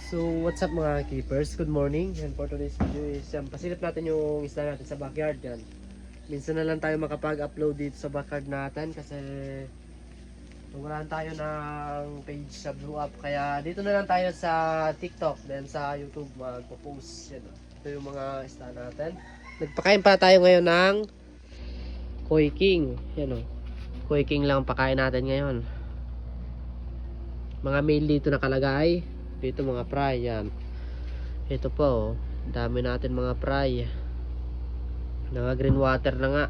So what's up mga keepers, good morning. And for today's video is pasilip natin yung isda natin sa backyard yan. Minsan na lang tayo makapag-upload dito sa backyard natin kasi walaan tayo ng page sa Blue Up. Kaya dito na lang tayo sa TikTok, then sa YouTube magpo-post yan. Ito yung mga isda natin. Nagpakain pa tayo ngayon ng Koi King. Yan o, Koi King lang pakain natin ngayon. Mga male dito nakalagay. Dito mga fry yan. Ito po, dami natin mga fry. Mga green water na nga.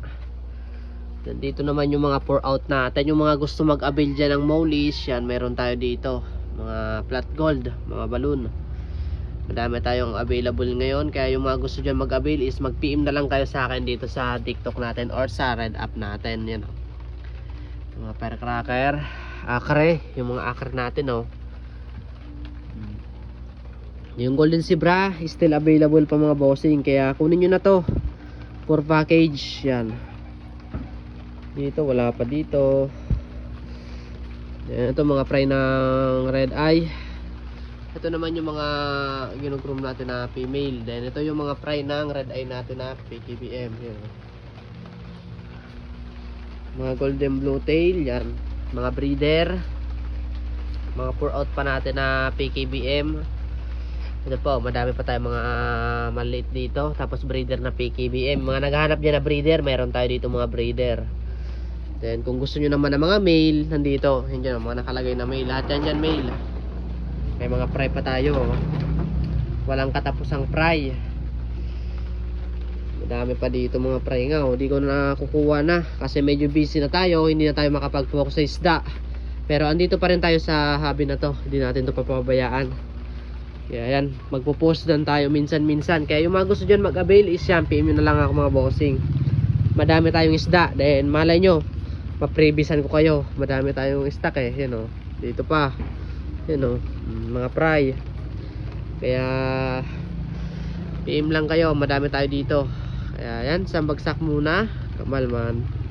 Dito naman yung mga pour out natin. Yung mga gusto mag-avail dyan ng mollies, yan meron tayo dito. Mga flat gold, mga balloon. Madami tayong available ngayon. Kaya yung mga gusto dyan mag-avail is mag-PM na lang kayo sa akin dito sa TikTok natin or sa Red App natin. Yan. Mga firecracker, akre, yung mga akre natin oh. Yung golden zebra still available pa mga bossing, kaya kunin nyo na to for package. Yan, dito wala pa dito. Yan, ito mga fry ng red eye. Ito naman yung mga ginugroom natin na female. Then ito yung mga fry ng red eye natin na PKBM. Yan. Mga golden blue tail, yan, mga breeder, mga pour out pa natin na PKBM. Ito po, madami pa tayong mga maliit dito. Tapos breeder na PKBM. Mga naghahanap dyan na breeder, mayroon tayo dito mga breeder. Then kung gusto nyo naman ng mga male, nandito, yun dyan, mga nakalagay na male. Lahat yan dyan male. May mga fry pa tayo. Walang katapusang fry. Madami pa dito mga fry nga. Hindi ko na kukuha na kasi medyo busy na tayo. Hindi na tayo makapag-focus sa isda. Pero andito pa rin tayo sa hobby na to. Hindi natin to papabayaan. Kaya yan, magpo-post dan tayo minsan-minsan. Kaya yung mga gusto dyan mag-avail is yan, PM nyo na lang ako mga bossing. Madami tayong isda. Then malay nyo, maprebisan ko kayo. Madami tayong stock eh. Yan o, dito pa. Yan o, mga fry. Kaya PM lang kayo, madami tayo dito. Kaya yan, sambagsak muna. Kamal man.